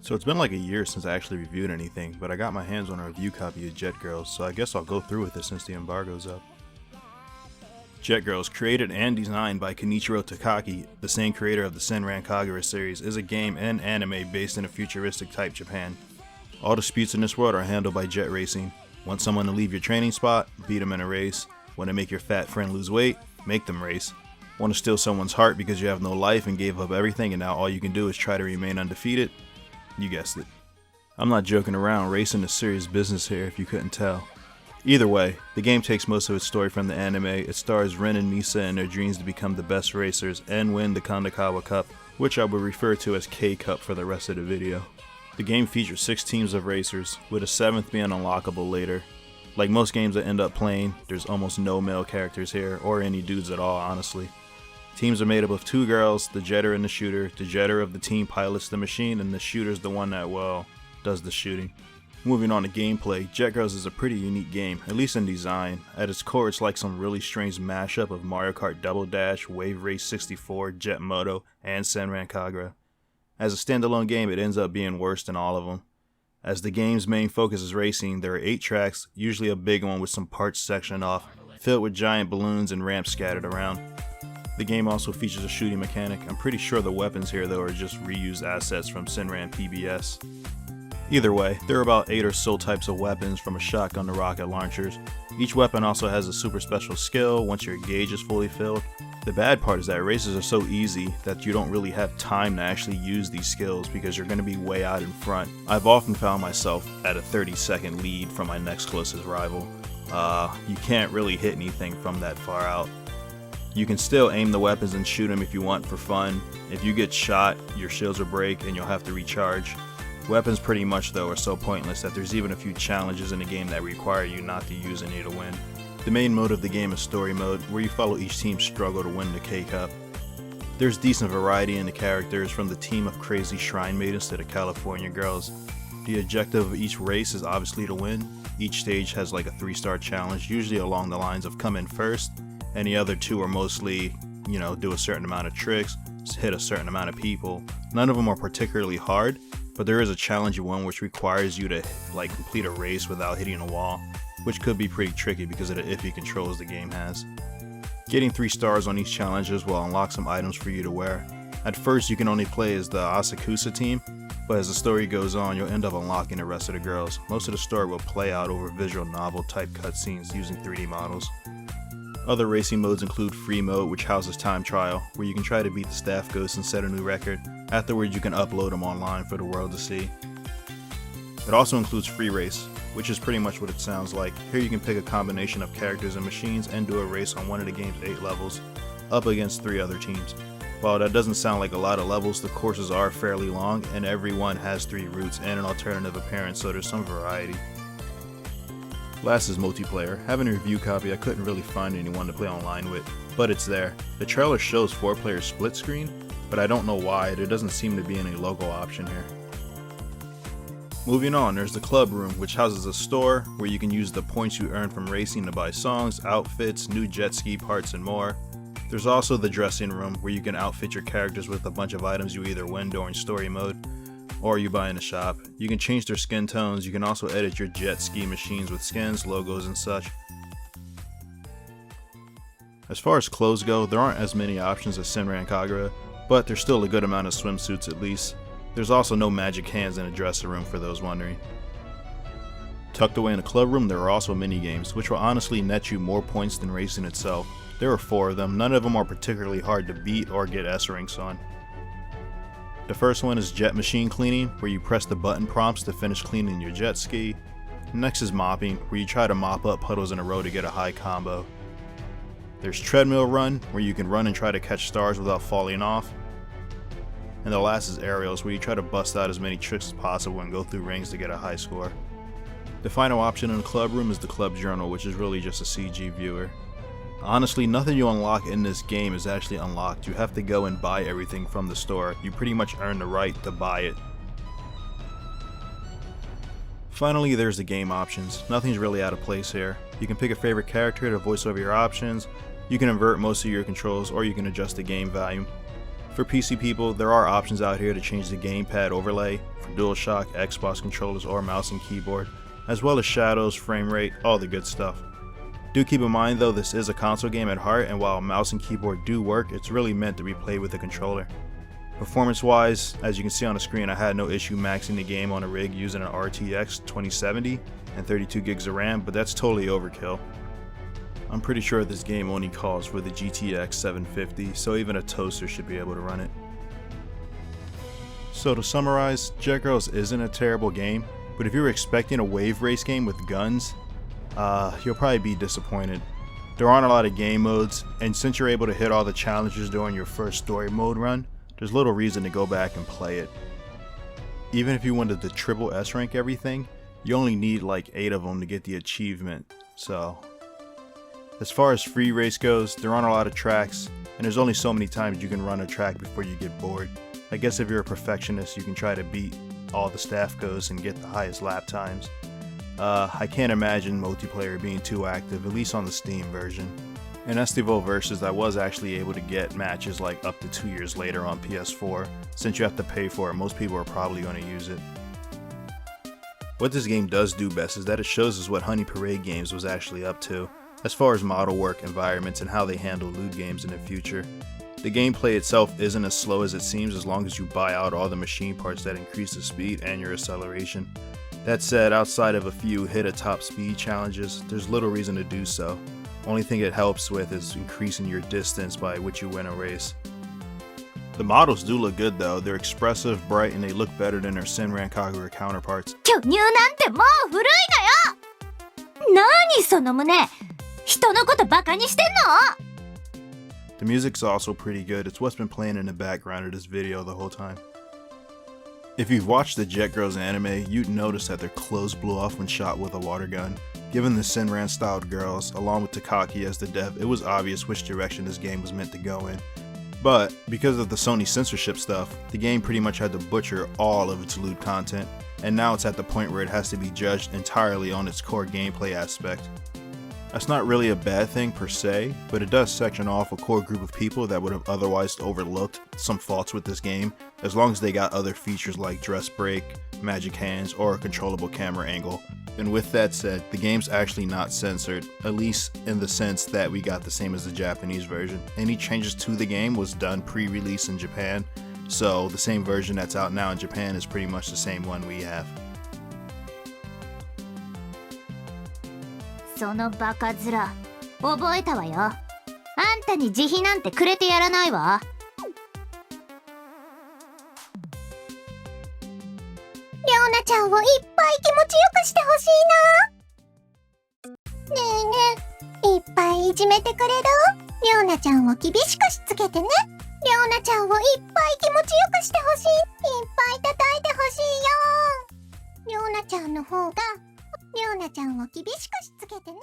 So it's been like a year since I actually reviewed anything, but I got my hands on a review copy of Jet Girls, so I guess I'll go through with it since the embargo's up. Jet Girls, created and designed by Kenichiro Takaki, the same creator of the Senran Kagura series, is a game and anime based in a futuristic type Japan. All disputes in this world are handled by jet racing. Want someone to leave your training spot? Beat them in a race. Want to make your fat friend lose weight? Make them race. Want to steal someone's heart because you have no life and gave up everything and now all you can do is try to remain undefeated? You guessed it. I'm not joking around, racing is serious business here if you couldn't tell. Either way, the game takes most of its story from the anime. It stars Ren and Misa in their dreams to become the best racers and win the Kandagawa Cup, which I will refer to as K-Cup for the rest of the video. The game features 6 teams of racers, with a 7th being unlockable later. Like most games I end up playing, there's almost no male characters here, or any dudes at all, honestly. Teams are made up of 2 girls, the jetter and the shooter. The jetter of the team pilots the machine, and the shooter's the one that, well, does the shooting. Moving on to gameplay, Jet Girls is a pretty unique game, at least in design. At its core, it's like some really strange mashup of Mario Kart Double Dash, Wave Race 64, Jet Moto, and Senran Kagura. As a standalone game, it ends up being worse than all of them. As the game's main focus is racing, there are 8 tracks, usually a big one with some parts sectioned off, filled with giant balloons and ramps scattered around. The game also features a shooting mechanic. I'm pretty sure the weapons here though are just reused assets from Senran PBS. Either way, there are about 8 or so types of weapons, from a shotgun to rocket launchers. Each weapon also has a super special skill once your gauge is fully filled. The bad part is that races are so easy that you don't really have time to actually use these skills because you're going to be way out in front. I've often found myself at a 30-second lead from my next closest rival. You can't really hit anything from that far out. You can still aim the weapons and shoot them if you want for fun. If you get shot, your shields will break and you'll have to recharge. Weapons pretty much though are so pointless that there's even a few challenges in the game that require you not to use any to win. The main mode of the game is story mode, where you follow each team's struggle to win the K-Cup. There's decent variety in the characters, from the team of crazy shrine maidens to the California girls. The objective of each race is obviously to win. Each stage has like a 3-star challenge, usually along the lines of come in first, and the other 2 are mostly, do a certain amount of tricks, hit a certain amount of people. None of them are particularly hard, but there is a challenge one which requires you to complete a race without hitting a wall, which could be pretty tricky because of the iffy controls the game has. Getting 3 stars on these challenges will unlock some items for you to wear. At first you can only play as the Asakusa team, but as the story goes on you'll end up unlocking the rest of the girls. Most of the story will play out over visual novel type cutscenes using 3D models. Other racing modes include free mode, which houses time trial, where you can try to beat the staff ghosts and set a new record. Afterwards you can upload them online for the world to see. It also includes free race, which is pretty much what it sounds like. Here you can pick a combination of characters and machines and do a race on one of the game's 8 levels, up against 3 other teams. While that doesn't sound like a lot of levels, the courses are fairly long and every one has 3 routes and an alternative appearance, so there's some variety. Last is multiplayer. Having a review copy, I couldn't really find anyone to play online with, but it's there. The trailer shows 4-player split screen, but I don't know why, there doesn't seem to be any logo option here. Moving on, there's the club room, which houses a store where you can use the points you earn from racing to buy songs, outfits, new jet ski parts, and more. There's also the dressing room, where you can outfit your characters with a bunch of items you either win during story mode, or you buy in the shop. You can change their skin tones. You can also edit your jet ski machines with skins, logos, and such. As far as clothes go, there aren't as many options as Senran Kagura, but there's still a good amount of swimsuits at least. There's also no magic hands in the dressing room for those wondering. Tucked away in the club room, there are also mini games, which will honestly net you more points than racing itself. There are 4 of them. None of them are particularly hard to beat or get S ranks on. The first one is jet machine cleaning, where you press the button prompts to finish cleaning your jet ski. Next is mopping, where you try to mop up puddles in a row to get a high combo. There's treadmill run, where you can run and try to catch stars without falling off. And the last is aerials, where you try to bust out as many tricks as possible and go through rings to get a high score. The final option in the club room is the club journal, which is really just a CG viewer. Honestly, nothing you unlock in this game is actually unlocked. You have to go and buy everything from the store. You pretty much earn the right to buy it. Finally, there's the game options. Nothing's really out of place here. You can pick a favorite character to voice over your options. You can invert most of your controls, or you can adjust the game volume. For PC people, there are options out here to change the gamepad overlay for DualShock, Xbox controllers, or mouse and keyboard, as well as shadows, frame rate, all the good stuff. Do keep in mind though, this is a console game at heart, and while mouse and keyboard do work, it's really meant to be played with a controller. Performance wise, as you can see on the screen, I had no issue maxing the game on a rig using an RTX 2070 and 32 gigs of RAM, but that's totally overkill. I'm pretty sure this game only calls for the GTX 750, so even a toaster should be able to run it. So to summarize, Jet Girls isn't a terrible game, but if you were expecting a wave race game with guns, you'll probably be disappointed. There aren't a lot of game modes, and since you're able to hit all the challenges during your first story mode run, there's little reason to go back and play it. Even if you wanted to triple S rank everything, you only need like 8 of them to get the achievement, so. As far as free race goes, there aren't a lot of tracks, and there's only so many times you can run a track before you get bored. I guess if you're a perfectionist, you can try to beat all the staff goes and get the highest lap times. I can't imagine multiplayer being too active, at least on the Steam version. In Estival Versus, I was actually able to get matches like up to 2 years later on PS4. Since you have to pay for it, most people are probably going to use it. What this game does do best is that it shows us what Honey Parade Games was actually up to, as far as model work, environments, and how they handle loot games in the future. The gameplay itself isn't as slow as it seems as long as you buy out all the machine parts that increase the speed and your acceleration. That said, outside of a few hit a top speed challenges, there's little reason to do so. Only thing it helps with is increasing your distance by which you win a race. The models do look good though, they're expressive, bright, and they look better than their Senran Kagura counterparts. 巨乳なんてもう古いのよ。何その胸。人のことバカにしてんの？ The music's also pretty good, it's what's been playing in the background of this video the whole time. If you've watched the Jet Girls anime, you'd notice that their clothes blew off when shot with a water gun. Given the Senran styled girls, along with Takaki as the dev, it was obvious which direction this game was meant to go in. But, because of the Sony censorship stuff, the game pretty much had to butcher all of its lewd content, and now it's at the point where it has to be judged entirely on its core gameplay aspect. That's not really a bad thing per se, but it does section off a core group of people that would have otherwise overlooked some faults with this game, as long as they got other features like dress break, magic hands, or a controllable camera angle. And with that said, the game's actually not censored, at least in the sense that we got the same as the Japanese version. Any changes to the game was done pre-release in Japan, so the same version that's out now in Japan is pretty much the same one we have. そのバカ面覚えたわよ。あんたに慈悲なんてくれてやらないわ。りょうなちゃんをいっぱい気持ちよくしてほしいな。ねえねえ、いっぱいいじめてくれる？りょうなちゃんを厳しくしつけてね。りょうなちゃんをいっぱい気持ちよくしてほしい。いっぱい叩いてほしいよ。りょうなちゃんの方がりょうなちゃんを厳しくしつけてね。